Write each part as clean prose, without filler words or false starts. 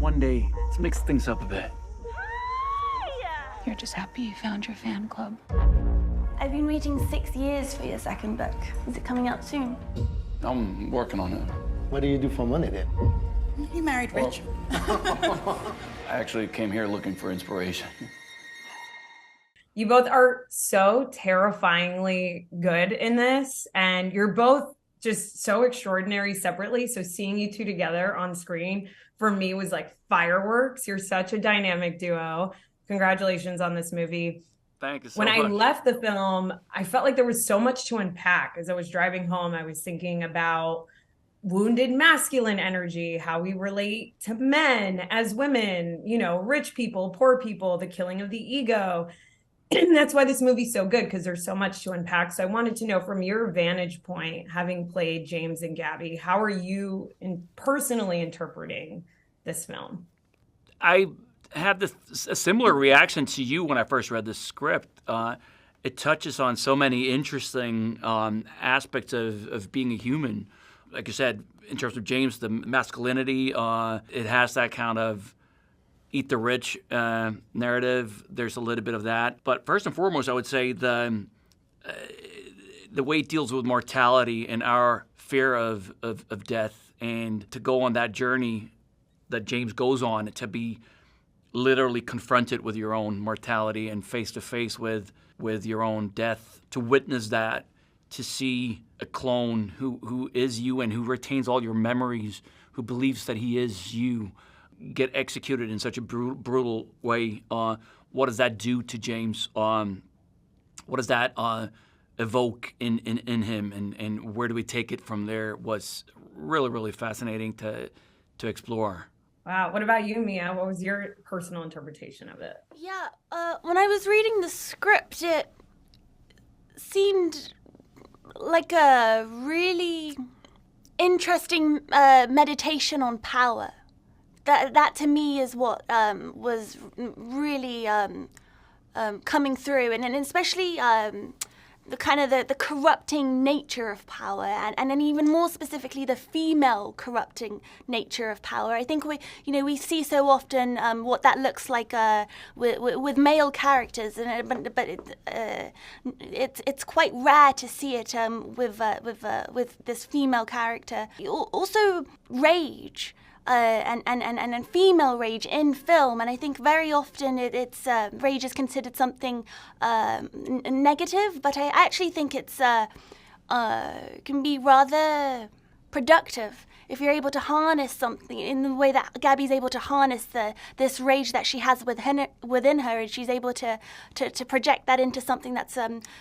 one day to mix things up a bit. You're just happy you found your fan club. I've been waiting 6 years for your second book. Is it coming out soon? I'm working on it. What do you do for money then? You married rich. I actually came here looking for inspiration. You both are so terrifyingly good in this, and you're both just so extraordinary separately. So seeing you two together on screen for me was like fireworks. You're such a dynamic duo. Congratulations on this movie. Thank you so much. When I left the film, I felt like there was so much to unpack. As I was driving home, I was thinking about wounded masculine energy, how we relate to men as women, you know, rich people, poor people, the killing of the ego. And that's why this movie's so good, because there's so much to unpack. So I wanted to know, from your vantage point, having played James and Gabby, how are you personally interpreting this film? I had a similar reaction to you when I first read the script. It touches on so many interesting aspects of being a human. Like you said, in terms of James, the masculinity, it has that kind of eat the rich narrative. There's a little bit of that. But first and foremost, I would say the way it deals with mortality and our fear of death, and to go on that journey that James goes on, to be literally confronted with your own mortality and face to face with your own death, to witness that, to see a clone who is you and who retains all your memories, who believes that he is you, get executed in such a brutal way. What does that do to James? What does that evoke in him, and where do we take it from there? Was really, really fascinating to explore. Wow. What about you, Mia? What was your personal interpretation of it? Yeah, when I was reading the script, it seemed like a really interesting meditation on power. That to me is what was really coming through, and especially the kind of the corrupting nature of power, and then even more specifically the female corrupting nature of power. I think we see so often what that looks like with male characters, but it's quite rare to see it with this female character. Also rage. And female rage in film, and I think very often it's rage is considered something negative, but I actually think it's can be rather productive if you're able to harness something in the way that Gabby's able to harness this rage that she has within her, and she's able to project that into something that's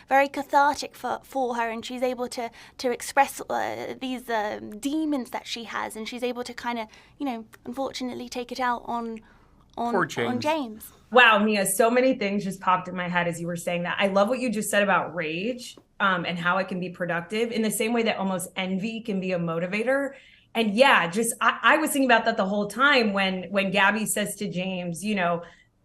very cathartic for her, and she's able to express these demons that she has, and she's able to kind of, unfortunately take it out on James. Wow, Mia, so many things just popped in my head as you were saying that. I love what you just said about rage and how it can be productive in the same way that almost envy can be a motivator. And yeah, I was thinking about that the whole time when Gabby says to James,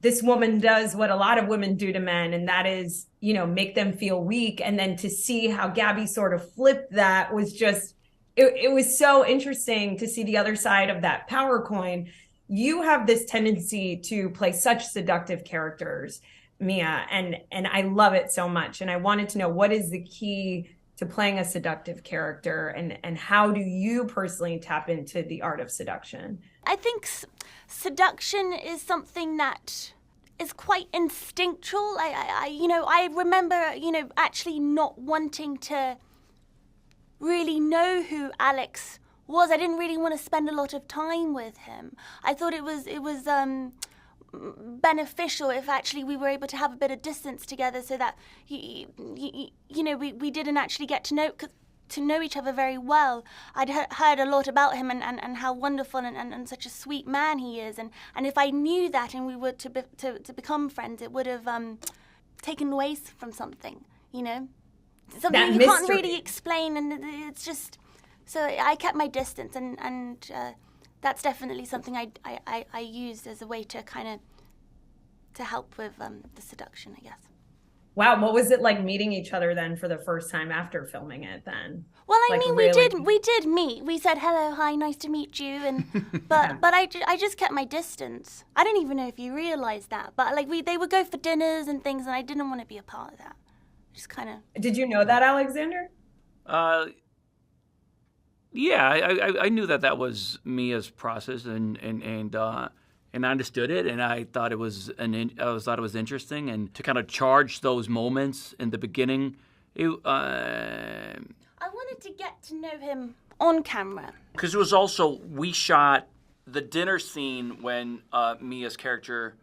this woman does what a lot of women do to men, and that is, make them feel weak. And then to see how Gabby sort of flipped that was just, it was so interesting to see the other side of that power coin. You have this tendency to play such seductive characters, Mia, and I love it so much. And I wanted to know, what is the key to playing a seductive character, and how do you personally tap into the art of seduction? I think seduction is something that is quite instinctual. I remember, actually not wanting to really know who Alex was. I didn't really want to spend a lot of time with him. I thought it was beneficial if actually we were able to have a bit of distance together, so that we didn't actually get to know each other very well. I'd heard a lot about him and how wonderful and such a sweet man he is, and if I knew that and we were to become friends, it would have taken away from something, something that you can't really explain, and it's just, so I kept my distance, and that's definitely something I used as a way to kind of to help with the seduction, I guess. Wow, what was it like meeting each other then for the first time after filming it then? Well, I Like, mean, really? we did meet. We said hello, hi, nice to meet you, and but I just kept my distance. I don't even know if you realized that, but like they would go for dinners and things, and I didn't want to be a part of that. Just kind of. Did you know that, Alexander? Yeah, I knew that was Mia's process, and I understood it, and I thought it was interesting, and to kind of charge those moments in the beginning. I wanted to get to know him on camera. Because it was also, we shot the dinner scene when Mia's character,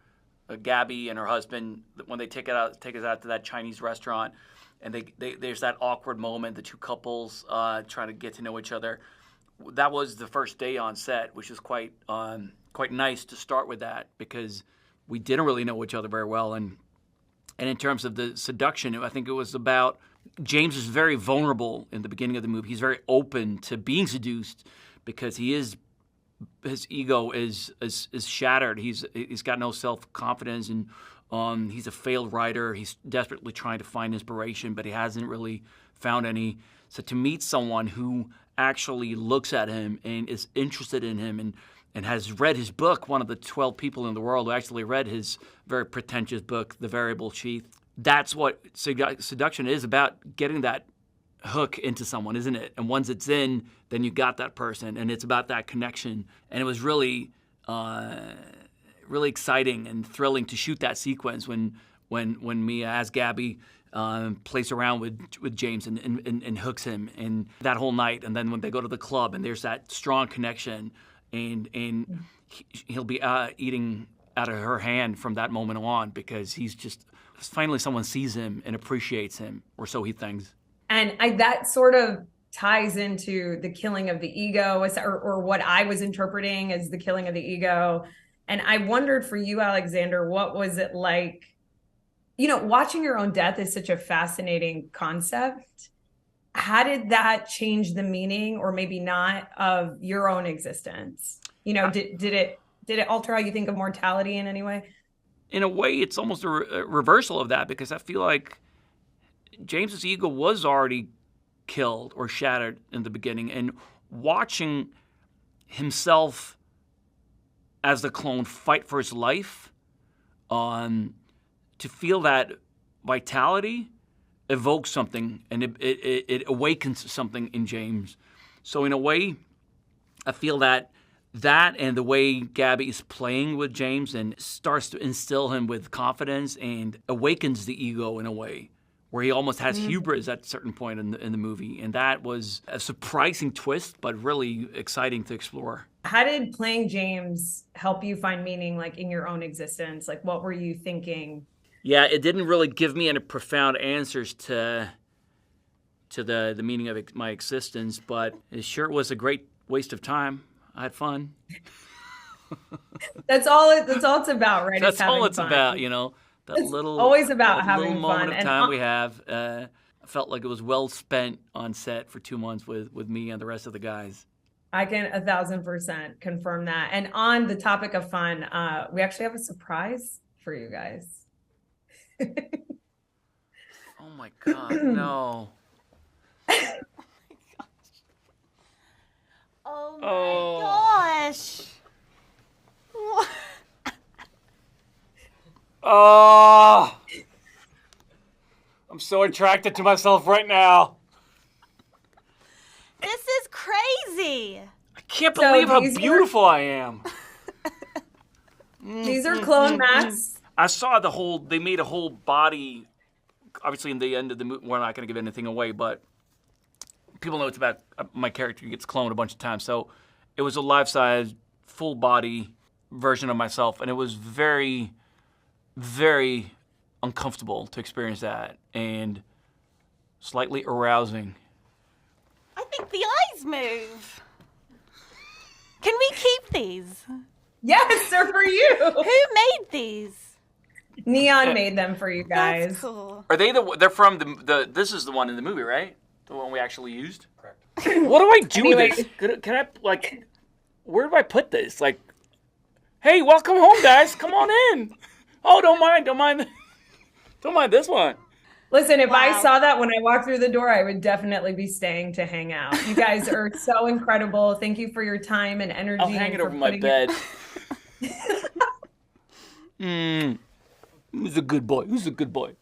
Gabby, and her husband, when they take us out to that Chinese restaurant, and there's that awkward moment, the two couples trying to get to know each other. That was the first day on set, which is quite nice to start with that, because we didn't really know each other very well. And in terms of the seduction, I think it was about, James is very vulnerable in the beginning of the movie. He's very open to being seduced because his ego is shattered. He's got no self-confidence, and he's a failed writer. He's desperately trying to find inspiration, but he hasn't really found any. So to meet someone who actually looks at him and is interested in him and has read his book, one of the 12 people in the world who actually read his very pretentious book, The Variable Sheath. That's what seduction is about, getting that hook into someone, isn't it? And once it's in, then you got that person, and it's about that connection. And it was really, really exciting and thrilling to shoot that sequence when Mia, as Gabby, plays around with James and hooks him, and that whole night. And then when they go to the club, and there's that strong connection, and he'll be eating out of her hand from that moment on, because he's just finally someone sees him and appreciates him, or so he thinks. And that sort of ties into the killing of the ego, or what I was interpreting as the killing of the ego. And I wondered for you, Alexander, what was it like? You know, watching your own death is such a fascinating concept. How did that change the meaning, or maybe not, of your own existence? You know, did it alter how you think of mortality in any way? In a way, it's almost a reversal of that, because I feel like James's ego was already killed or shattered in the beginning, and watching himself as the clone fight for his life, to feel that vitality evokes something, and it awakens something in James. So in a way, I feel that and the way Gabby is playing with James and starts to instill him with confidence and awakens the ego in a way where he almost has hubris at a certain point in the movie. And that was a surprising twist, but really exciting to explore. How did playing James help you find meaning, like, in your own existence? Like, what were you thinking? Yeah, it didn't really give me any profound answers to the meaning of my existence, but it sure was a great waste of time. I had fun. That's all it's about, right? That's all it's about, you know. It's always about having little fun. moment of time we have. I felt like it was well spent on set for 2 months with me and the rest of the guys. I can 1,000% confirm that. And on the topic of fun, we actually have a surprise for you guys. Oh my God, no. Oh my gosh. Oh, I'm so attracted to myself right now. This is crazy. I can't believe how beautiful I am. These are clone masks. I saw they made a whole body, obviously in the end of the movie. We're not going to give anything away, but people know it's about my character gets cloned a bunch of times. So it was a life-size, full-body version of myself, and it was very, very uncomfortable to experience that, and slightly arousing. I think the eyes move. Can we keep these? Yes, they're for you. Who made these? Neon made them for you guys. That's cool. Are they they're from the this is the one in the movie, right? The one we actually used? Correct. What do I do with this? Can I, like, where do I put this? Like, hey, welcome home, guys. Come on in. Oh, don't mind this one. Listen, if I Wow. saw that when I walked through the door, I would definitely be staying to hang out. You guys are so incredible. Thank you for your time and energy. I'll hang and it for over my putting bed. Who's a good boy? Who's a good boy?